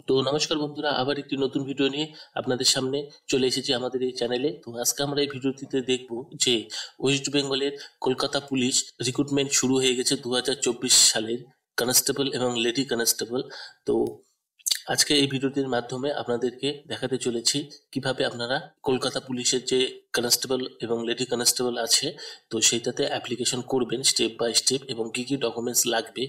তো নমস্কার বন্ধুরা, আবার একটি নতুন ভিডিও নিয়ে আপনাদের সামনে চলে এসেছি আমাদের এই চ্যানেলে। তো আজকে আমরা এই ভিডিওটিতে দেখব যে ওয়েস্ট বেঙ্গলের কলকাতা পুলিশ রিক্রুটমেন্ট শুরু হয়ে গেছে 2024 সালের কনস্টেবল এবং লেডি কনস্টেবল। তো আজকে এই ভিডিওটির মাধ্যমে আপনাদেরকে দেখাতে চলেছি কিভাবে আপনারা কলকাতা পুলিশের যে কনস্টেবল এবং লেডি কনস্টেবল আছে তো সেইটাতে অ্যাপ্লিকেশন করবেন স্টেপ বাই স্টেপ, এবং কি কি ডকুমেন্টস লাগবে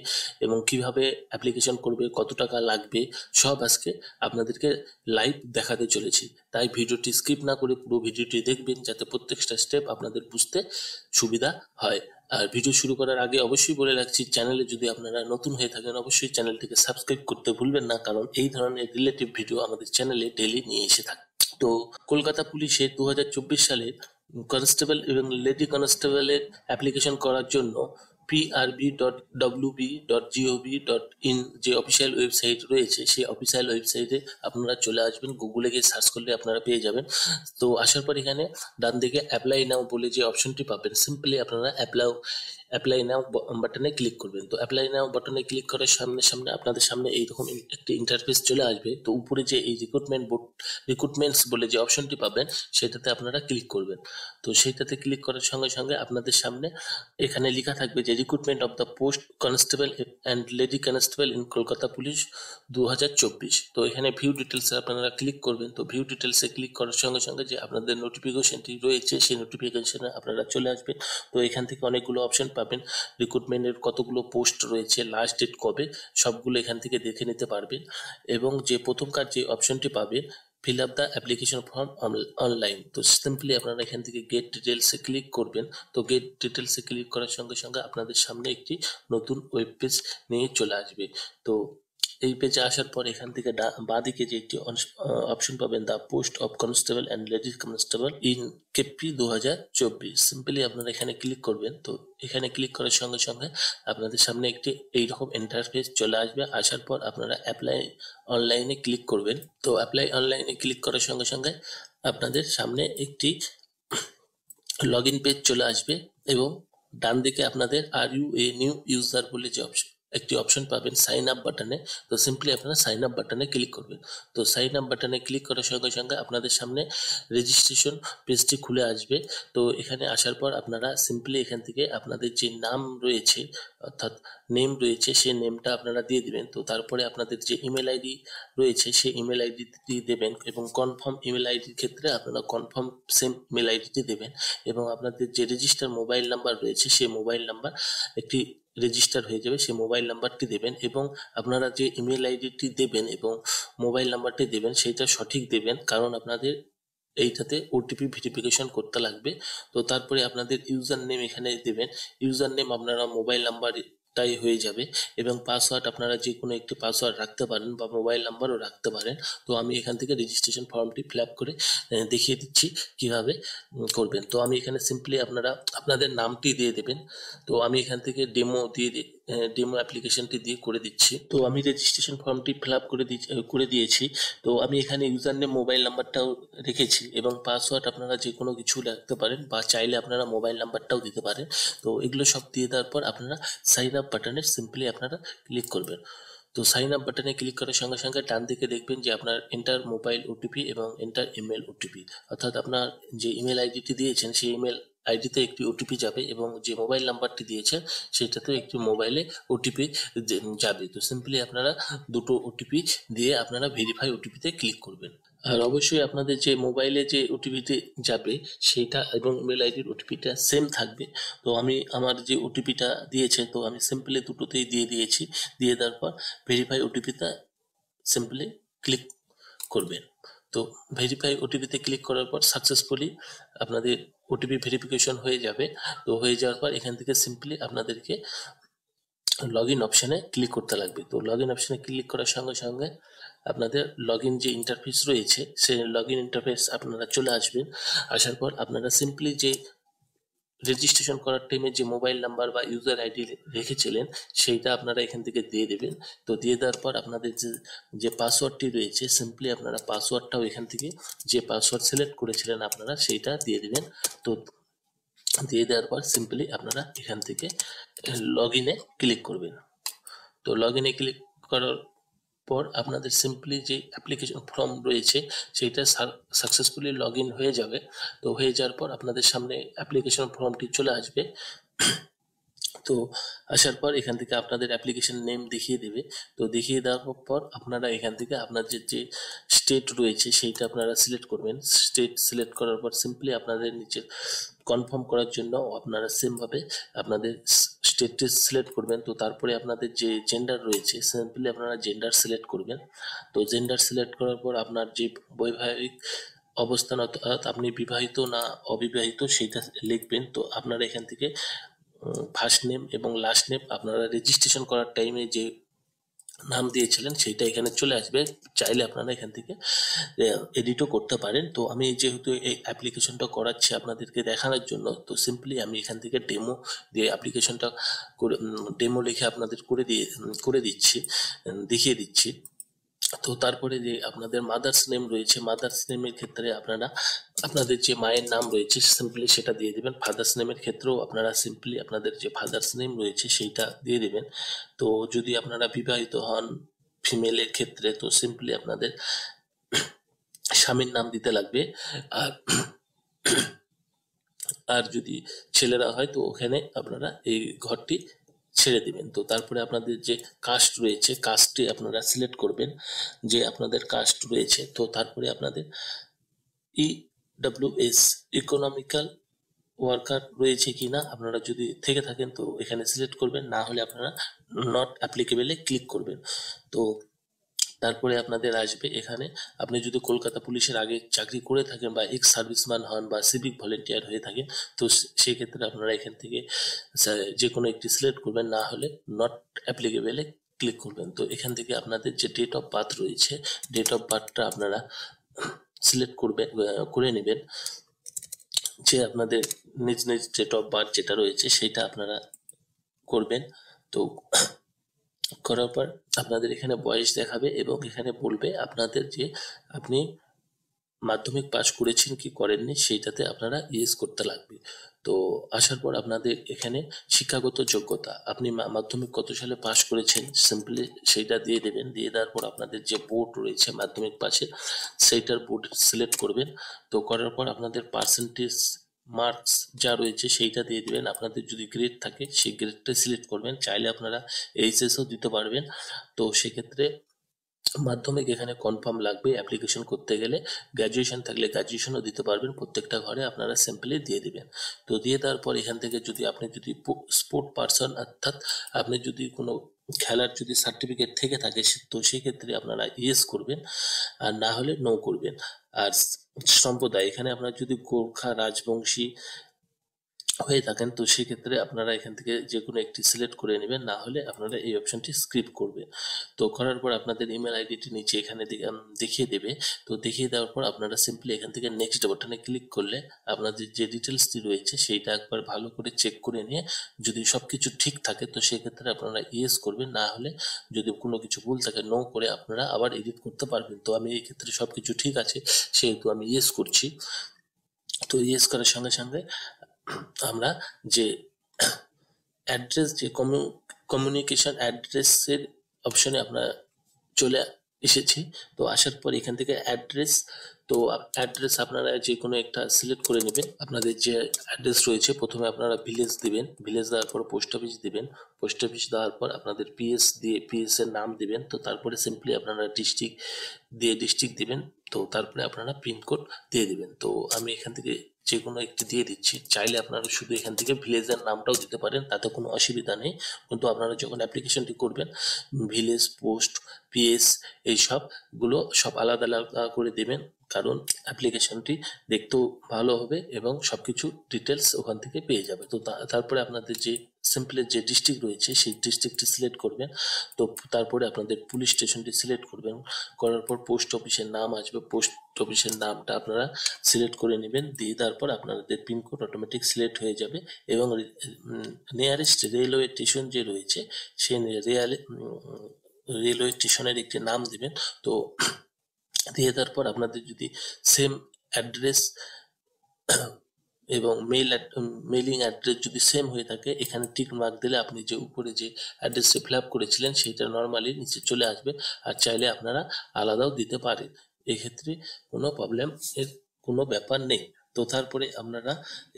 এবং কিভাবে অ্যাপ্লিকেশন করবে, কত টাকা লাগবে, সব আজকে আপনাদেরকে লাইভ দেখাতে চলেছি। তাই ভিডিওটি স্কিপ না করে পুরো ভিডিওটি দেখবেন, যাতে প্রত্যেকটা স্টেপ আপনাদের বুঝতে সুবিধা হয়। আর ভিডিও শুরু করার আগে অবশ্যই বলে রাখছি, চ্যানেলে যদি আপনারা নতুন হয়ে থাকেন অবশ্যই চ্যানেলটিকে সাবস্ক্রাইব করতে ভুলবেন না, কারণ এই ধরনের রিলেটিভ ভিডিও আমাদের চ্যানেলে ডেইলি নিয়ে এসে থাকে। তো কলকাতা পুলিশে 2024 সালে কনস্টেবল এবং লেডি কনস্টেবলের অ্যাপ্লিকেশন করার জন্য prb.wb.gov.in যে অফিসিয়াল ওয়েবসাইট রয়েছে, সেই অফিসিয়াল ওয়েবসাইটে আপনারা চলে আসবেন। গুগলে গিয়ে সার্চ করলে আপনারা পেয়ে যাবেন। তো আসার পর এখানে ডান দিকে অ্যাপ্লাই নাও বলে যে অপশনটি পাবেন, সিম্পলি আপনারা অ্যাপ্লাই নাও বাটনে ক্লিক করবেন। তো অ্যাপ্লাই নাও বাটনে ক্লিক করার সামনে আপনাদের সামনে এইরকম একটি ইন্টারফেস চলে আসবে। তো উপরে যে এই রিক্রুটমেন্টস বলে যে অপশনটি পাবেন, সেটাতে আপনারা ক্লিক করবেন। তো সেইটাতে ক্লিক করার সঙ্গে সঙ্গে আপনাদের সামনে এখানে লেখা থাকবে যে recruitment of the post constable and lady constable in Kolkata police 2024। তো এখানে ভিউ ডিটেলসে আপনারা ক্লিক করবেন। তো ভিউ ডিটেলসে ক্লিক করার সঙ্গে সঙ্গে যে আপনাদের নোটিফিকেশনটি রয়েছে, সেই নোটিফিকেশনে আপনারা চলে আসবেন। তো এখান থেকে অনেকগুলো অপশন পাবেন, রিক্রুটমেন্টের কতগুলো পোস্ট রয়েছে, লাস্ট ডেট কবে, সবগুলো এখান থেকে দেখে নিতে পারবেন। এবং যে প্রথমকার যে অপশনটি পাবেন, fill up the application form online, তো সিম্পলি আপনারা এখান থেকে গেট ডিটেলসে ক্লিক করবেন। তো গেট ডিটেলসে ক্লিক করার সঙ্গে সঙ্গে আপনাদের সামনে একটি নতুন ওয়েব পেজ নিয়ে চলে আসবে। তো এই পেজে আসার পর এখান থেকে বাঁদিকে যে একটি অপশন পাবেন, the post of constable and lady constable in KP 2024, simply আপনারা এখানে ক্লিক করবেন। তো এখানে ক্লিক করার সঙ্গে সঙ্গে আপনাদের সামনে একটি এইরকম ইন্টারফেস চলে আসবে। আসার পর আপনারা অ্যাপ্লাই অনলাইনে ক্লিক করবেন। তো অ্যাপ্লাই অনলাইনে ক্লিক করার সঙ্গে সঙ্গে আপনাদের সামনে একটি লগ ইন পেজ চলে আসবে, এবং ডান দিকে আপনাদের are you a new user বলে যে একটি অপশন পাবেন সাইন আপ বাটনে। তো সিম্পলি আপনারা সাইন আপ বাটনে ক্লিক করবেন। তো সাইন আপ বাটনে ক্লিক করার সঙ্গে সঙ্গে আপনাদের সামনে রেজিস্ট্রেশন পেজটি খুলে আসবে। তো এখানে আসার পর আপনারা সিম্পলি এখান থেকে আপনাদের যে নাম রয়েছে, অর্থাৎ নেম রয়েছে, সেই নেমটা আপনারা দিয়ে দিবেন। তো তারপরে আপনাদের যে ইমেল আইডি রয়েছে সেই ইমেল আইডিটি দেবেন, এবং কনফার্ম ইমেল আইডির ক্ষেত্রে আপনারা কনফার্ম সেম ইমেল আইডিটি দেবেন। এবং আপনাদের যে রেজিস্টার মোবাইল নাম্বার রয়েছে, সেই মোবাইল নাম্বার একটি রেজিস্টার হয়ে যাবে, সেই মোবাইল নাম্বারটি দেবেন। এবং আপনারা যে ইমেল আইডিটি দেবেন এবং মোবাইল নাম্বারটি দেবেন সেইটা সঠিক দেবেন, কারণ আপনাদের এইটাতে ওটিপি ভেরিফিকেশন করতে লাগবে। তো তারপরে আপনাদের ইউজার নেম এখানে দেবেন। ইউজার নেম আপনারা মোবাইল নাম্বার তাই হয়ে যাবে, এবং পাসওয়ার্ড আপনারা যে কোনো একটি পাসওয়ার্ড রাখতে পারেন বা মোবাইল নাম্বারও রাখতে পারেন। তো আমি এখান থেকে রেজিস্ট্রেশন ফর্মটি ফিল আপ করে দেখিয়ে দিচ্ছি কিভাবে করবেন। তো আমি এখানে সিম্পলি আপনারা আপনাদের নামটি দিয়ে দেবেন। তো আমি এখান থেকে ডেমো অ্যাপ্লিকেশনটি দিয়ে করে দিচ্ছি। তো আমি রেজিস্ট্রেশন ফর্মটি ফিল আপ করে দিয়েছি। তো আমি এখানে ইউজার নেম মোবাইল নাম্বারটাও রেখেছি, এবং পাসওয়ার্ড আপনারা যে কোনো কিছু রাখতে পারেন, বা চাইলে আপনারা মোবাইল নাম্বারটাও দিতে পারেন। তো এগুলো সব দিয়ে দেওয়ার পর আপনারা সাইন আপ বাটনে সিম্পলি আপনারা ক্লিক করবেন। তো সাইন আপ বাটনে ক্লিক করার সঙ্গে সঙ্গে ডান দিকে দেখবেন যে আপনার এন্টার মোবাইল ওটিপি এবং এন্টার ইমেল ওটিপি, অর্থাৎ আপনার যে ইমেল আইডিটি দিয়েছেন সেই ইমেল আইডিতে একটি ওটিপি যাবে, এবং যে মোবাইল নাম্বারটি দিয়েছেন সেটাতেও একটি মোবাইলে ওটিপি যাবে। তো সিম্পলি আপনারা দুটো ওটিপি দিয়ে আপনারা ভেরিফাই ওটিপিতে ক্লিক করবেন। আর অবশ্যই আপনাদের যে মোবাইলে যে ওটিপিতে যাবে সেইটা এবং ইমেল আইডির ওটিপিটা সেম থাকবে। তো আমি আমার যে ওটিপিটা দিয়েছে, তো আমি সিম্পলি দুটোতেই দিয়ে দিয়েছি। দিয়ে দেওয়ার পর ভেরিফাই ওটিপিটা সিম্পলি ক্লিক করবেন। তো ভেরিফাই ওটিপিতে ক্লিক করার পর সাকসেসফুলি আপনাদের ওটিপি ভেরিফিকেশন হয়ে যাবে। তো হয়ে যাওয়ার পর এখান থেকে সিম্পলি আপনাদেরকে লগ ইন অপশানে ক্লিক করতে লাগবে। তো লগ ইন অপশানে ক্লিক করার সঙ্গে সঙ্গে আপনাদের লগ ইন যে ইন্টারফেস রয়েছে সেই লগ ইন ইন্টারফেস আপনারা চলে আসবেন। আসার পর আপনারা সিম্পলি যে রেজিস্ট্রেশন করার টাইমে যে মোবাইল নাম্বার বা ইউজার আইডি রেখেছিলেন সেইটা আপনারা এখান থেকে দিয়ে দেবেন। তো দিয়ে দেওয়ার পর আপনাদের যে পাসওয়ার্ডটি রয়েছে সিম্পলি আপনারা পাসওয়ার্ডটাও এখান থেকে যে পাসওয়ার্ড সিলেক্ট করেছিলেন আপনারা সেইটা দিয়ে দেবেন। তো দিয়ে দেওয়ার পর সিম্পলি আপনারা এখান থেকে লগ ইনে ক্লিক করবেন। তো লগ ইনে ক্লিক করার পর আপনাদের সিম্পলি যে অ্যাপ্লিকেশন ফর্ম রয়েছে সেইটা সাকসেসফুলি লগ ইন হয়ে যাবে। তো হয়ে যাওয়ার পর আপনাদের সামনে অ্যাপ্লিকেশন ফর্মটি চলে আসবে। তো আসার পর এখান থেকে আপনাদের অ্যাপ্লিকেশন নেম দেখিয়ে দেবে। তো দেখিয়ে দেওয়ার পর আপনারা এখান থেকে আপনাদের যে স্টেট রয়েছে সেইটা আপনারা সিলেক্ট করবেন। স্টেট সিলেক্ট করার পর সিম্পলি আপনাদের নিচে কনফার্ম করার জন্য আপনারা সেমভাবে আপনাদের স্টেটটি সিলেক্ট করবেন। তো তারপরে আপনাদের যে জেন্ডার রয়েছে সিম্পলি আপনারা জেন্ডার সিলেক্ট করবেন। তো জেন্ডার সিলেক্ট করার পর আপনার যে বৈবাহিক অবস্থান অর্থাৎ আপনি বিবাহিত না অবিবাহিত সেইটা লিখবেন। তো আপনারা এখান থেকে ফার্স্ট নেম এবং লাস্ট নেম আপনারা রেজিস্ট্রেশন করার টাইমে যে নাম দিয়েছিলেন সেইটা এখানে চলে আসবে। চাইলে আপনারা এখান থেকে এডিটও করতে পারেন। তো আমি যেহেতু এই অ্যাপ্লিকেশনটা করাচ্ছি আপনাদেরকে দেখানোর জন্য, তো সিম্পলি আমি এখান থেকে ডেমো দিয়ে অ্যাপ্লিকেশনটা করে ডেমো লিখে আপনাদের করে দিচ্ছি, দেখিয়ে দিচ্ছি। তো তারপরে যে আপনাদের মাদার্স নেম রয়েছে, মাদার্স নেমের ক্ষেত্রে আপনারা আপনাদের যে মায়ের নাম রয়েছে সিম্পলি সেটা দিয়ে দেবেন। ফাদার্স নেমের ক্ষেত্রেও আপনারা সিম্পলি আপনাদের যে ফাদার্স নেম রয়েছে সেইটা দিয়ে দেবেন। তো যদি আপনারা বিবাহিত হন ফিমেলের ক্ষেত্রে তো সিম্পলি আপনাদের স্বামীর নাম দিতে লাগবে। আর আর যদি ছেলেরা হয় তো ওখানে আপনারা এই ঘরটি ছেড়ে দিবেন। তো তারপরে আপনাদের যে কাস্ট রয়েছে কাস্টটি আপনারা সিলেক্ট করবেন, যে আপনাদের কাস্ট রয়েছে। তো তারপরে আপনাদের ইডব্লিউএস ইকোনমিক্যাল ওয়ার্কার রয়েছে কিনা আপনারা যদি থেকে থাকেন তো এখানে সিলেক্ট করবেন, না হলে আপনারা নট অ্যাপ্লিকেবলে ক্লিক করবেন। তো তারপরে আপনাদের আসবে এখানে আপনি যদি কলকাতা পুলিশের আগে চাকরি করে থাকেন বা এক্স সার্ভিসম্যান হন বা সিভিক ভলেন্টিয়ার হয়ে থাকেন তো সেই ক্ষেত্রে আপনারা এখান থেকে যে কোনো একটি সিলেক্ট করবেন, না হলে নট অ্যাপ্লিকেবলে ক্লিক করবেন। তো এখান থেকে আপনাদের যে ডেট অফ বার্থ রয়েছে ডেট অফ বার্থটা আপনারা সিলেক্ট করবেন, করে নেবেন। যে আপনাদের নিজ নিজ ডেট অফ বার্থ যেটা রয়েছে সেটা আপনারা করবেন। তো করার পর আপনাদের এখানে বয়স দেখাবে এবং এখানে বলবে আপনাদের যে আপনি মাধ্যমিক পাস করেছেন কি করেননি সেইটাতে আপনারা ইয়েস করতে লাগবে। তো আসার পর আপনাদের এখানে শিক্ষাগত যোগ্যতা আপনি মাধ্যমিক কত সালে পাস করেছেন সিম্পলি সেইটা দিয়ে দেবেন। দিয়ে দেওয়ার পর আপনাদের যে বোর্ড রয়েছে মাধ্যমিক পাশে সেইটার বোর্ড সিলেক্ট করবেন। তো করার পর আপনাদের পার্সেন্টেজ মার্কস যা রয়েছে সেইটা দিয়ে দেবেন। আপনাদের যদি গ্রেড থাকে সেই গ্রেডটা সিলেক্ট করবেন, চাইলে আপনারা এইচএসও দিতে পারবেন। তো সেক্ষেত্রে মাধ্যমিক এখানে কনফার্ম লাগবে অ্যাপ্লিকেশন করতে গেলে। গ্র্যাজুয়েশন থাকলে গ্র্যাজুয়েশনও দিতে পারবেন, প্রত্যেকটা ঘরে আপনারা সিম্পলি দিয়ে দিবেন। তো দিয়ে দেওয়ার পর এখান থেকে আপনি যদি স্পোর্ট পার্সন অর্থাৎ আপনি যদি কোনো খেলার যদি সার্টিফিকেট থেকে থাকে তো সেক্ষেত্রে আপনারা ইয়েস করবেন, আর না হলে নো করবেন। আর সম্প্রদায় এখানে আপনার যদি গোর্খা রাজবংশী হয়ে থাকেন তো সেক্ষেত্রে আপনারা এখান থেকে যে কোনো একটি সিলেক্ট করে নেবেন, না হলে আপনারা এই অপশনটি স্কিপ করবেন। তো করার পর আপনাদের ইমেল আইডিটি নিচে এখানে দেখিয়ে দেবে। তো দেখিয়ে দেওয়ার পর আপনারা সিম্পলি এখান থেকে নেক্সট বাটনে ক্লিক করলে আপনাদের যে ডিটেলসটি রয়েছে সেইটা একবার ভালো করে চেক করে নিয়ে যদি সব কিছু ঠিক থাকে তো সেক্ষেত্রে আপনারা ইয়েস করবেন, না হলে যদি কোনো কিছু ভুল থাকে নো করে আপনারা আবার এডিট করতে পারবেন। তো আমি এই ক্ষেত্রে সব কিছু ঠিক আছে সেহেতু আমি ইয়েস করছি। তো ইয়েস করার সঙ্গে সঙ্গে আমরা যে অ্যাড্রেস যে কমিউনিকেশন অ্যাড্রেসের অপশনে আমরা চলে এসেছি। তো আসার পর এখান থেকে অ্যাড্রেস, তো অ্যাড্রেস আপনারা যে কোনো একটা সিলেক্ট করে নেবেন। আপনাদের যে অ্যাড্রেস রয়েছে প্রথমে আপনারা ভিলেজ দিবেন, ভিলেজ দেওয়ার পর পোস্ট অফিস দিবেন, পোস্ট অফিস দেওয়ার পর আপনাদের পিএস দিয়ে পিএস এর নাম দিবেন। তো তারপরে সিম্পলি আপনারা ডিস্ট্রিক্ট দিয়ে ডিস্ট্রিক্ট দিবেন। তো তারপরে আপনারা পিনকোড দিয়ে দিবেন। তো আমি এখান থেকে যে কোনো একটি দিয়ে দিচ্ছি, চাইলে আপনারা শুধু এখান থেকে ভিলেজের নামটাও দিতে পারেন, তাতে কোনো অসুবিধা নেই। কিন্তু আপনারা যখন অ্যাপ্লিকেশনটি করবেন ভিলেজ পোস্ট পিএস এই সবগুলো সব আলাদা আলাদা করে দেবেন, কারণ অ্যাপ্লিকেশনটি দেখতেও ভালো হবে এবং সবকিছু ডিটেলস ওখান থেকে পেয়ে যাবে। তো তারপরে আপনাদের যে সিম্পলি যে ডিস্ট্রিক্ট রয়েছে সেই ডিস্ট্রিক্টটি সিলেক্ট করবেন। তো তারপরে আপনাদের পুলিশ স্টেশনটি সিলেক্ট করবেন, করার পর পোস্ট অফিসের নাম আসবে, পোস্ট অফিসের নামটা আপনারা সিলেক্ট করে নেবেন। দিয়ে তারপর আপনাদের পিনকোড অটোমেটিক সিলেক্ট হয়ে যাবে এবং নিয়ারেস্ট রেলওয়ে স্টেশন যে রয়েছে সেই রেলওয়ে স্টেশনের একটি নাম দিবেন। তো দিয়ে তারপর আপনাদের যদি সেম অ্যাড্রেস এবং মেলিং অ্যাড্রেস যদি সেম হয়ে থাকে এখানে টিক মার্ক দিলে আপনি যে উপরে যে অ্যাড্রেসটি ফিল আপ করেছিলেন সেইটা নর্মালি নিচে চলে আসবে। আর চাইলে আপনারা আলাদাও দিতে পারেন, এক্ষেত্রে কোনো প্রবলেম এর কোনো ব্যাপার নেই। তো তারপরে আপনারা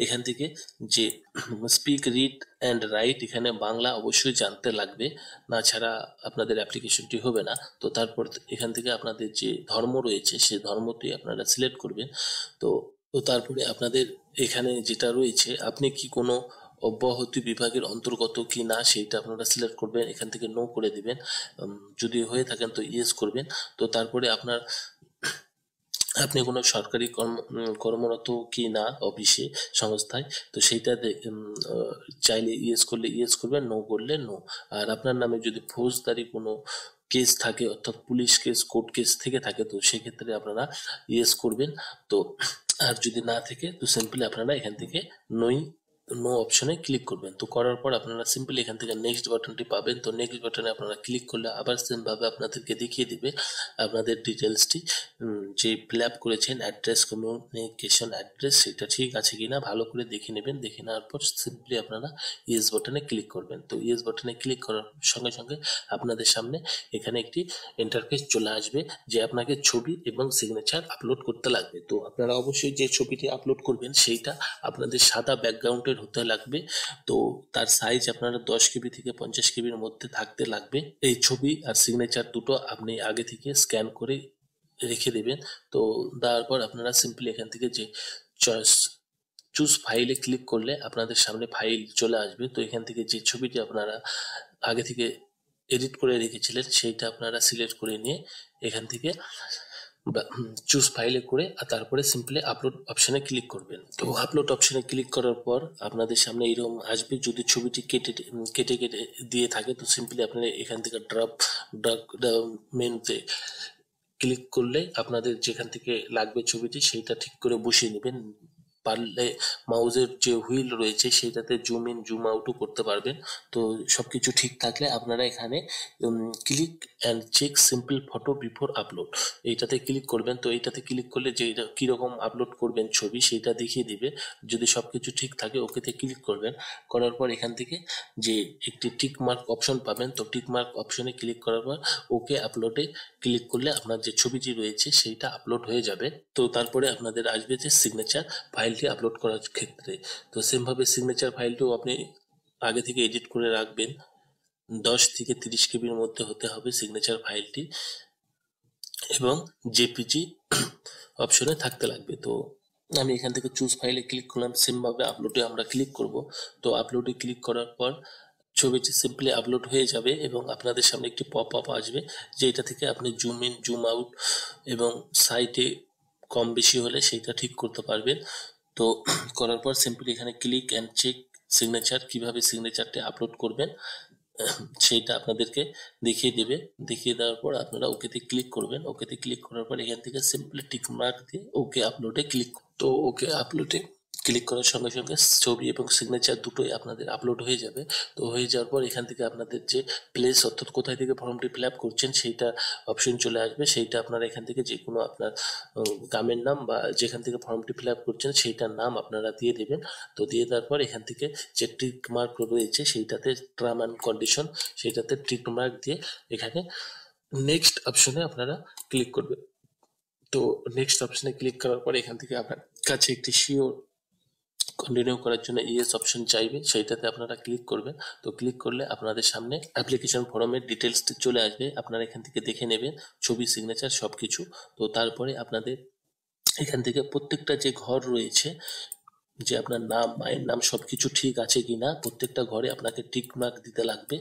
এখান থেকে যে স্পিক রিড অ্যান্ড রাইট এখানে বাংলা অবশ্যই জানতে লাগবে, না ছাড়া আপনাদের অ্যাপ্লিকেশনটি হবে না। তো তারপর এখান থেকে আপনাদের যে ধর্ম রয়েছে সেই ধর্মটি আপনারা সিলেক্ট করবেন। তো তো তারপরে আপনাদের এখানে যেটা রয়েছে আপনি কি কোনো অব্যাহতি বিভাগের অন্তর্গত কি না সেইটা আপনারা সিলেক্ট করবেন, এখান থেকে নো করে দিবেন। যদি হয়ে থাকেন তো ইয়েস করবেন। তো তারপরে আপনি কোনো সরকারি কর্মরত কি না অফিসে, সংস্থায়, তো সেইটা চাইলে ইয়েস করলে ইয়েস করবেন, নো করলে নো। আর আপনার নামে যদি ফৌজদারি কোনো কেস থাকে অর্থাৎ পুলিশ কেস কোর্ট কেস থেকে থাকে তো সেক্ষেত্রে আপনারা ইয়েস করবেন। তো আর যদি না থাকে তো সিম্পলি আপনারা এখান থেকে নোই নো অপশনে ক্লিক করবেন। তো করার পর আপনারা সিম্পলি এখান থেকে নেক্সট বাটনটি পাবেন। তো নেক্সট বাটনে আপনারা ক্লিক করলে আবার সেম ভাবে আপনাদেরকে দেখিয়ে দিবে আপনাদের ডিটেলসটি যে ফিল আপ করেছেন, অ্যাড্রেস, কমিউনিকেশন অ্যাড্রেস সেটা ঠিক আছে কিনা ভালো করে দেখে নেবেন। দেখে নেওয়ার পর সিম্পলি আপনারা ইয়েস বাটনে ক্লিক করবেন। তো ইয়েস বাটনে ক্লিক করার সঙ্গে সঙ্গে আপনাদের সামনে এখানে একটি ইন্টারফেস চলে আসবে যে আপনাকে ছবি এবং সিগনেচার আপলোড করতে লাগবে। তো আপনারা অবশ্যই যে ছবিটি আপলোড করবেন সেইটা আপনাদের সাদা ব্যাকগ্রাউন্ডের হতে লাগবে। তো তার সাইজ আপনারা 10 KB থেকে 50 KBর মধ্যে থাকতে লাগবে। এই ছবি আর সিগনেচার দুটো আপনি আগে থেকে স্ক্যান করে রেখে দেবেন। তো দেওয়ার পর আপনারা সিম্পলি এখান থেকে যে চয়েস চুজ ফাইলে ক্লিক করলে আপনাদের সামনে ফাইল চলে আসবে। তো এখান থেকে যে ছবিটি আপনারা আগে থেকে এডিট করে রেখেছিলেন সেইটা আপনারা সিলেক্ট করে নিয়ে এখান থেকে চুজ ফাইলে করে আর তারপরে সিম্পলি আপলোড অপশনে ক্লিক করবেন। তো আপলোড অপশনে ক্লিক করার পর আপনাদের সামনে এরকম আসবে। যদি ছবিটি কেটে কেটে কেটে দিয়ে থাকে তো সিম্পলি আপনারা এখান থেকে ড্রপ মেনুতে ক্লিক করলে আপনাদের যেখান থেকে লাগবে ছবিটি সেইটা ঠিক করে বসিয়ে নেবেন। পারলে মাউসের যে হুইল রয়েছে সেটাতে জুম ইন জুম আউটও করতে পারবেন। তো সবকিছু ঠিক থাকলে আপনারা এখানে click and check simple photo before upload এইটাতে ক্লিক করবেন। তো এইটাতে ক্লিক করলে যে কিরকম আপলোড করবেন ছবি সেইটা দেখিয়ে দিবে। যদি সবকিছু ঠিক থাকে ওকেতে ক্লিক করবেন। করার পর এখান থেকে যে একটি টিক মার্ক অপশন পাবেন, তো টিক মার্ক অপশনে ক্লিক করার পর ওকে আপলোডে ক্লিক করলে আপনার যে ছবিটি রয়েছে সেইটা আপলোড হয়ে যাবে। তো তারপরে আপনাদের আসবে যে সিগনেচার ফাইলটি আপলোড করার ক্ষেত্রে। তো সেমভাবে সিগনেচার ফাইলটিও আপনি আগে থেকে এডিট করে রাখবেন। 10 থেকে 30 KBর মধ্যে হতে হবে সিগনেচার ফাইলটি এবং জেপিজি অপশনে থাকতে লাগবে। তো আমি এখান থেকে চুজ ফাইলে ক্লিক করলাম, সেমভাবে আপলোডে আমরা ক্লিক করব। তো আপলোডে ক্লিক করার পর ছবিটি সিম্পলি আপলোড হয়ে যাবে এবং আপনাদের সামনে একটি পপ আপ আসবে যেটা থেকে আপনি জুম ইন জুম আউট এবং সাইটে কম বেশি হলে সেইটা ঠিক করতে পারবেন। তো করার পর সিম্পলি এখানে ক্লিক অ্যান্ড চেক সিগনেচার, কিভাবে সিগনেচারটি আপলোড করবেন সেইটা আপনাদেরকে দেখিয়ে দেবে। দেখিয়ে দেওয়ার পর আপনারা ওকেতে ক্লিক করবেন। ওকেতে ক্লিক করার পর এখান থেকে সিম্পলি টিক মার্ক দিয়ে ওকে আপলোডে ক্লিক। তো ওকে আপলোডে ক্লিক করার সঙ্গে সঙ্গে ছবি এবং সিগনেচার দুটোই আপনাদের আপলোড হয়ে যাবে। তো হয়ে যাওয়ার পর এখান থেকে আপনাদের যে প্লেস অর্থাৎ কোথায় থেকে ফর্মটি ফিল আপ করছেন সেইটা অপশন চলে আসবে। সেইটা আপনারা এখান থেকে যে কোনো আপনার গ্রামের নাম বা যেখান থেকে ফর্মটি ফিল আপ করছেন সেইটার নাম আপনারা দিয়ে দেবেন। তো দিয়ে দেওয়ার পর এখান থেকে যে টিক মার্ক রয়েছে সেইটাতে টার্ম অ্যান্ড কন্ডিশন সেইটাতে টিক মার্ক দিয়ে এখানে নেক্সট অপশনে আপনারা ক্লিক করবেন। তো নেক্সট অপশনে ক্লিক করার পর এখান থেকে আপনার কাছে একটি শিওর কন্টিনিউ করার জন্য ইয়েস অপশন চাইবে, সেইটাতে আপনারা ক্লিক করবেন। তো ক্লিক করলে আপনাদের সামনে অ্যাপ্লিকেশন ফর্মের ডিটেলসটি চলে আসবে। আপনারা এখান থেকে দেখে নেবেন ছবি, সিগনেচার সব কিছু। তো তারপরে আপনাদের এখান থেকে প্রত্যেকটা যে ঘর রয়েছে যে আপনার নাম, মায়ের নাম সবকিছু ঠিক আছে কিনা প্রত্যেকটা ঘরে আপনাকে টিক মার্ক দিতে লাগবে।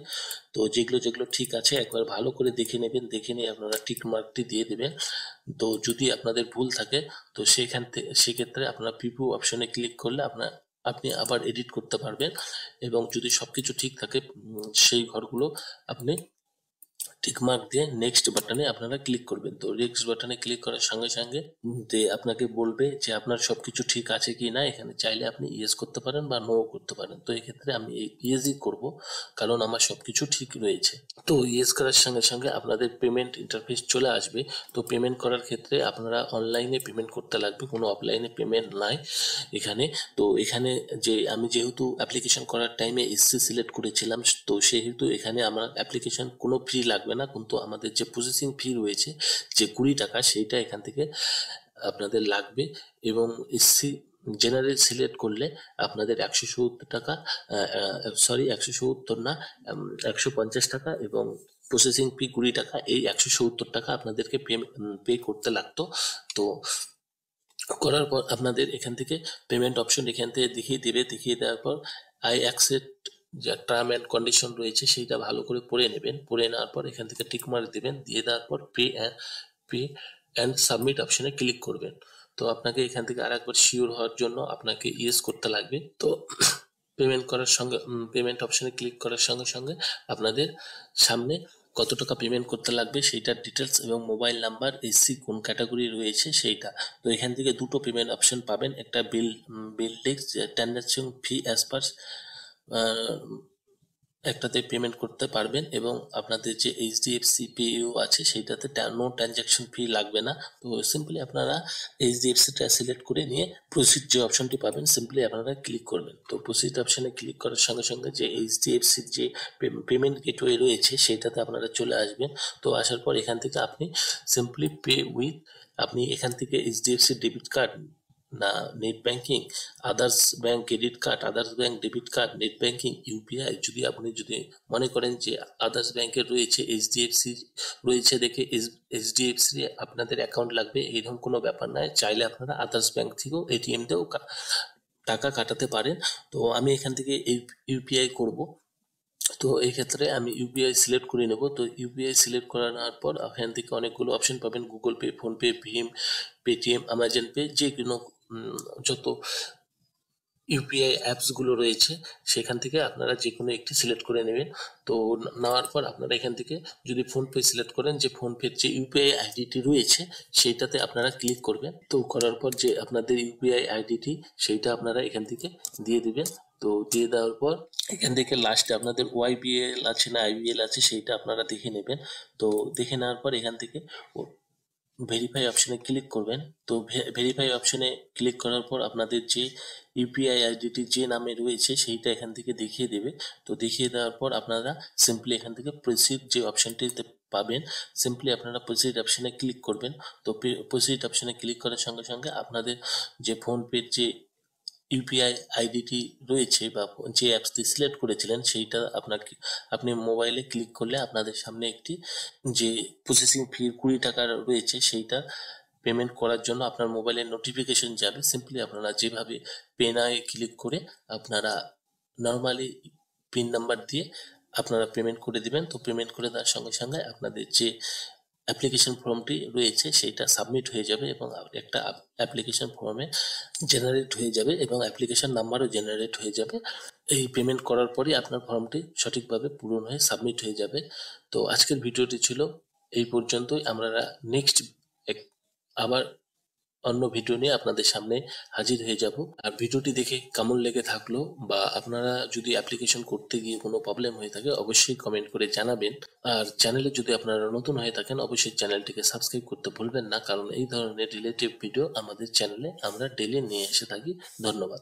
তো যেগুলো যেগুলো ঠিক আছে একবার ভালো করে দেখে নেবেন, দেখে নিয়ে আপনারা টিক মার্কটি দিয়ে দেবেন। তো যদি আপনাদের ভুল থাকে তো সেক্ষেত্রে আপনারা প্রিভিউ অপশনে ক্লিক করলে আপনি আবার এডিট করতে পারবেন এবং যদি সবকিছু ঠিক থাকে সেই ঘরগুলো আপনি টিক মার্ক দিয়ে নেক্সট বাটনে আপনারা ক্লিক করবেন। তো নেক্সট বাটনে ক্লিক করার সঙ্গে সঙ্গে আপনাকে বলবে যে আপনার সবকিছু ঠিক আছে কি না। এখানে চাইলে আপনি ইয়েস করতে পারেন বা নো করতে পারেন। তো এক্ষেত্রে আমি ইয়েসই করব, কারণ আমার সবকিছু ঠিক রয়েছে। তো ইয়েস করার সঙ্গে সঙ্গে আপনাদের পেমেন্ট ইন্টারফেস চলে আসবে। তো পেমেন্ট করার ক্ষেত্রে আপনারা অনলাইনে পেমেন্ট করতে লাগবে, কোনো অফলাইনে পেমেন্ট নাই এখানে। তো এখানে আমি যেহেতু অ্যাপ্লিকেশন করার টাইমে এসসি সিলেক্ট করেছিলাম, তো সেহেতু এখানে আমার অ্যাপ্লিকেশন কোনো ফি লাগবে না, কিন্তু আমাদের যে প্রসেসিং ফি রয়েছে যে 20 টাকা, সেইটা এখান থেকে আপনাদের লাগবে। এবং এসসি জেনারেল সিলেক্ট করলে আপনাদের 170 টাকা, 170 না, 150 টাকা, এবং প্রসেসিং ফি 20 টাকা, এই 170 টাকা আপনাদেরকে পে করতে লাগতো। তো করার পর আপনাদের এখান থেকে পেমেন্ট অপশন এখান থেকে দেখিয়ে দেওয়ার পর আই অ্যাকসেপ্ট যে টার্ম অ্যান্ড কন্ডিশন রয়েছে সেইটা ভালো করে পড়ে নেবেন। পড়ে নেওয়ার পর এখান থেকে টিক মার্ক দেবেন, দিয়ে দেওয়ার পর পে অ্যান্ড সাবমিট অপশনে ক্লিক করবেন। তো আপনাকে এখান থেকে আরেকবার শিওর হওয়ার জন্য আপনাকে ইয়েস করতে লাগবে। তো পেমেন্ট অপশনে ক্লিক করার সঙ্গে সঙ্গে আপনাদের সামনে কত টাকা পেমেন্ট করতে লাগবে সেইটার ডিটেলস এবং মোবাইল নাম্বার, এসসি কোন ক্যাটাগরি রয়েছে সেইটা। তো এখান থেকে দুটো পেমেন্ট অপশন পাবেন, একটা বিল টেক্স ট্রানজাকশন ফি অ্যাজ পার, একটাতে পেমেন্ট করতে পারবেন, এবং আপনাদের যে এইচডিএফসি পেইউ আছে সেইটাতে নো ট্রানজাকশন ফি লাগবে না। তো সিম্পলি আপনারা এইচডিএফসিটা সিলেক্ট করে নিয়ে প্রসিড যে অপশনটি পাবেন সিম্পলি আপনারা ক্লিক করবেন। তো প্রসিড অপশনে ক্লিক করার সঙ্গে সঙ্গে যে এইচডিএফসির যে পেমেন্ট গেটওয়ে রয়েছে সেইটাতে আপনারা চলে আসবেন। তো আসার পর এখান থেকে আপনি সিম্পলি পে উইথ, আপনি এখান থেকে এইচডিএফসি ডেবিট কার্ড না net banking, others bank credit card, others bank debit card, net banking, UPI, যদি মনে করেন যে আদার্স ব্যাংকের রয়েছে, এইচডিএফসি রয়েছে দেখে এইচডিএফসি আপনাদের অ্যাকাউন্ট লাগবে এরকম কোনো ব্যাপার নয়, চাইলে আপনারা আদার্স ব্যাংক থেকেও এটিএম দিয়েও টাকা কাটাতে পারেন। তো আমি এখান থেকে ইউপিআই করব। তো এই ক্ষেত্রে আমি ইউপিআই সিলেক্ট করে নেব। তো ইউপিআই সিলেক্ট করার পর এখান থেকে অনেকগুলো অপশন পাবেন, গুগল পে, ফোনপে, ভীম, পেটিএম, আমাজন পে, যে কোনো যত ইউপিআই অ্যাপসগুলো রয়েছে সেখান থেকে আপনারা যে কোনো একটি সিলেক্ট করে নেবেন। তো নেওয়ার পর আপনারা এখান থেকে যদি ফোনপে সিলেক্ট করেন, যে ফোনপের যে ইউপিআই আইডিটি রয়েছে সেইটাতে আপনারা ক্লিক করবেন। তো করার পর যে আপনাদের ইউপিআই আইডিটি সেইটা আপনারা এখান থেকে দিয়ে দিবেন। তো দিয়ে দেওয়ার পর এখান থেকে লাস্টে আপনাদের ওয়াইবিএল আছে না আইবিএল আছে সেইটা আপনারা দেখে নেবেন। তো দেখে নেওয়ার পর এখান থেকে ভেরিফাই অপশনে ক্লিক করবেন। তো ভেরিফাই অপশনে ক্লিক করার পর আপনাদের যে ইউপিআই আইডিটি যে নামে রয়েছে সেইটা এখান থেকে দেখিয়ে দেবে। তো দেখিয়ে দেওয়ার পর আপনারা সিম্পলি এখান থেকে প্রসিড যে অপশনটিতে পাবেন, সিম্পলি আপনারা প্রসিড অপশনে ক্লিক করবেন। তো প্রসিড অপশনে ক্লিক করার সঙ্গে সঙ্গে আপনাদের যে ফোনপের যে ইউপিআই আইডিটি রয়েছে বা যে অ্যাপসটি সিলেক্ট করেছিলেন সেইটা আপনি মোবাইলে ক্লিক করলে আপনাদের সামনে একটি যে প্রসেসিং ফি 20 টাকা রয়েছে সেইটা পেমেন্ট করার জন্য আপনার মোবাইলে নোটিফিকেশন যাবে। সিম্পলি আপনারা যেভাবে পেনায় ক্লিক করে আপনারা নর্মালি পিন নাম্বার দিয়ে আপনারা পেমেন্ট করে দিবেন। তো পেমেন্ট করে দেওয়ার সঙ্গে সঙ্গে আপনাদের যে অ্যাপ্লিকেশন ফর্মটি রয়েছে সেইটা সাবমিট হয়ে যাবে, এবং একটা অ্যাপ্লিকেশন ফর্মে জেনারেট হয়ে যাবে, এবং অ্যাপ্লিকেশন নাম্বারও জেনারেট হয়ে যাবে। এই পেমেন্ট করার পরই আপনার ফর্মটি সঠিকভাবে পূরণ হয়ে সাবমিট হয়ে যাবে। তো আজকের ভিডিওটি ছিল এই পর্যন্তই। আমরা নেক্সট আবার অন্য ভিডিও নিয়ে আপনাদের সামনে হাজির হয়ে যাব। আর ভিডিওটি দেখে কেমন লেগে থাকলো, বা আপনারা যদি অ্যাপ্লিকেশন করতে গিয়ে কোনো প্রবলেম হয়ে থাকে অবশ্যই কমেন্ট করে জানাবেন। আর চ্যানেলে যদি আপনারা নতুন হয়ে থাকেন অবশ্যই চ্যানেলটিকে সাবস্ক্রাইব করতে ভুলবেন না, কারণ এই ধরনের রিলেটিভ ভিডিও আমাদের চ্যানেলে আমরা ডেইলি নিয়ে এসে থাকি। ধন্যবাদ।